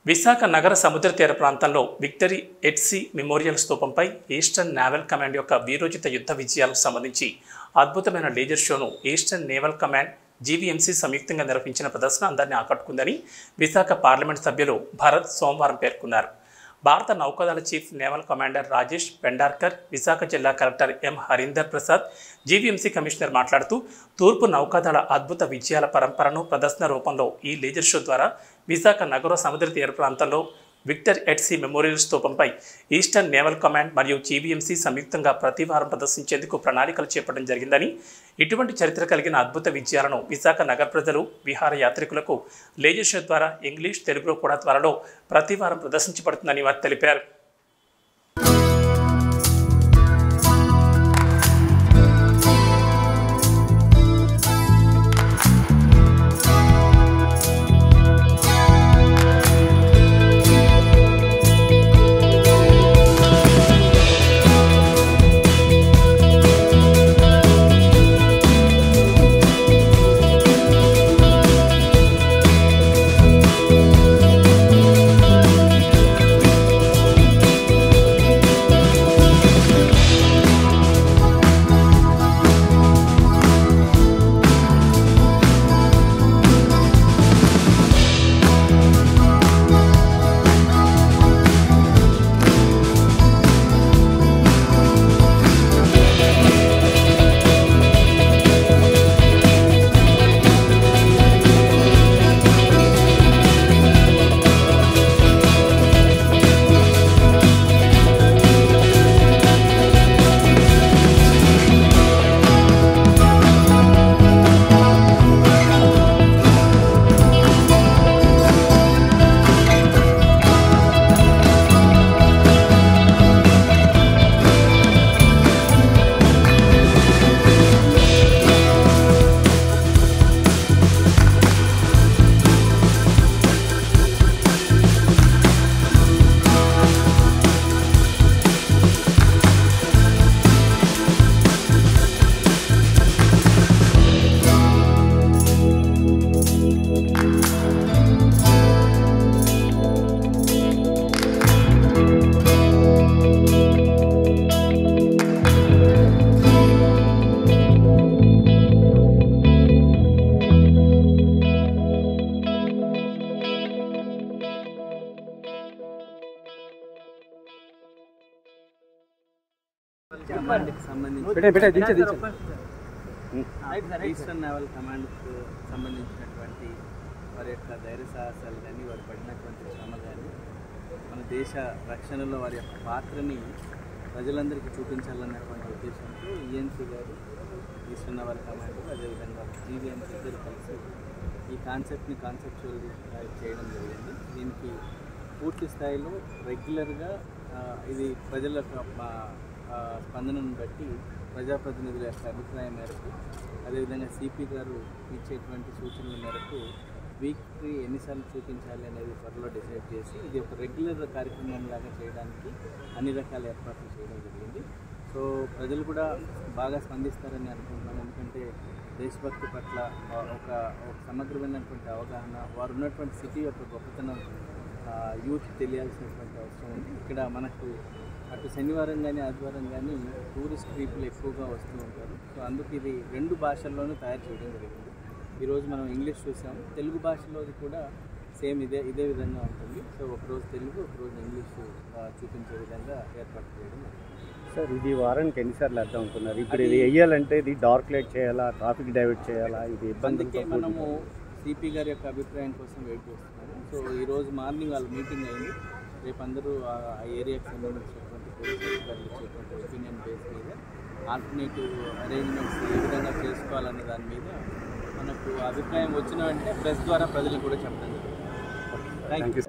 విశాఖ నగర సముద్ర తీర ప్రాంతంలో విక్టరీ ఎట్ సీ మెమోరియల్ స్తూపంపై ఈస్టర్న్ నేవల్ కమాండ్ యొక్క వీరోచిత యుద్ధ విజయాలకు సంబంధించి అద్భుతమైన లేజర్ షోను ఈస్టర్న్ నేవల్ కమాండ్ జీవీఎంసీ సంయుక్తంగా నిర్వహించిన ప్రదర్శన అందరినీ ఆకట్టుకుందని విశాఖ పార్లమెంట్ సభ్యులు భరత్ సోమవారం పేర్కొన్నారు. భారత నౌకాదళ chief naval commander Rajesh Pendharkar, Visakha జిల్లా collector M Harinder Prasad, GVMC commissioner మాట్లాడుతూ తూర్పు నౌకాదళ అద్భుత విజయాల పరంపరను ప్రదర్శన రూపంలో ఈ లేజర్ షో ద్వారా విశాఖ నగర సముద్ర తీర ప్రాంతంలో విక్టర్ ఎట్ సీ మెమోరియల్ స్తూపంపై ఈస్టర్న్ నేవల్ కమాండ్ మరియు జీవీఎంసీ సంయుక్తంగా ప్రతి వారం ప్రదర్శించేందుకు ప్రణాళికలు చేపట్టడం జరిగిందని, ఇటువంటి చరిత్ర కలిగిన అద్భుత విజయాలను విశాఖ నగర ప్రజలు, విహార యాత్రికులకు లేజర్ షో ద్వారా ఇంగ్లీష్, తెలుగులో కూడా త్వరలో ప్రతి వారం ప్రదర్శించబడుతుందని వారు తెలిపారు. ఈస్టర్న్ నేవల్ కమాండ్కు సంబంధించినటువంటి వారి యొక్క ధైర్య సాహసాలు కానీ, వారు పడినటువంటి శ్రమ కానీ, మన దేశ రక్షణలో వారి యొక్క పాత్రని ప్రజలందరికీ చూపించాలన్నటువంటి ఉద్దేశంతో ఈఎన్సీ గారు, ఈస్టర్న్ నేవల్ కమాండ్, అదేవిధంగా జీవీఎంసీ ఇద్దరు కలిసి ఈ కాన్సెప్ట్ని కాన్సెప్చువల్ చేయడం జరిగింది. దీనికి పూర్తి స్థాయిలో రెగ్యులర్గా ఇది ప్రజల స్పందనను బట్టి ప్రజాప్రతినిధుల యొక్క అభిప్రాయం మేరకు, అదేవిధంగా సిపి గారు ఇచ్చేటువంటి సూచనల మేరకు వీక్కి ఎన్నిసార్లు చూపించాలి అనేది త్వరలో డిసైడ్ చేసి ఇది ఒక రెగ్యులర్ కార్యక్రమం లాగా చేయడానికి అన్ని రకాల ఏర్పాట్లు చేయడం జరిగింది. సో ప్రజలు కూడా బాగా స్పందిస్తారని అనుకుంటున్నాను. ఎందుకంటే దేశభక్తి పట్ల ఒక సమగ్రమైనటువంటి అవగాహన, వారు ఉన్నటువంటి సిటీ యొక్క గొప్పతనం యూత్ తెలియాల్సినటువంటి అవసరం ఉంది. ఇక్కడ మనకు అటు శనివారం కానీ ఆదివారం కానీ టూరిస్ట్ పీపుల్ ఎక్కువగా వస్తూ ఉంటారు. సో అందుకు ఇది 2 భాషల్లోనూ తయారు చేయడం జరిగింది. ఈరోజు మనం ఇంగ్లీష్ చూసాము, తెలుగు భాషలోది కూడా సేమ్ ఇదే విధంగా ఉంటుంది. సో ఒకరోజు తెలుగు, ఒకరోజు ఇంగ్లీష్ చూపించే విధంగా ఏర్పాటు చేయడం. సార్, ఇది వారానికి ఎన్నిసార్లు వేద్దాం అనుకున్నారు? ఇప్పుడు ఇది వేయాలంటే ఇది డార్క్ లైట్ చేయాలా, ట్రాఫిక్ డైవర్ట్ చేయాలా? ఇది ఇబ్బందికే మనము సిపి గారి యొక్క అభిప్రాయం కోసం వెయిట్ చేస్తున్నాము. సో ఈరోజు మార్నింగ్ వాళ్ళ మీటింగ్ అయింది. రేపు అందరూ ఆ ఏరియాకి సంబంధించినటువంటి పోలీస్ అధికారులు ఇచ్చేటువంటి ఒపీనియన్ బేస్ మీద ఆల్టర్నేటివ్ అరేంజ్మెంట్స్ ఏ విధంగా చేసుకోవాలన్న దాని మీద మనకు అభిప్రాయం వచ్చిన వెంటనే ప్రెస్ ద్వారా ప్రజలకు కూడా చెప్పడం జరుగుతుంది. Thank you.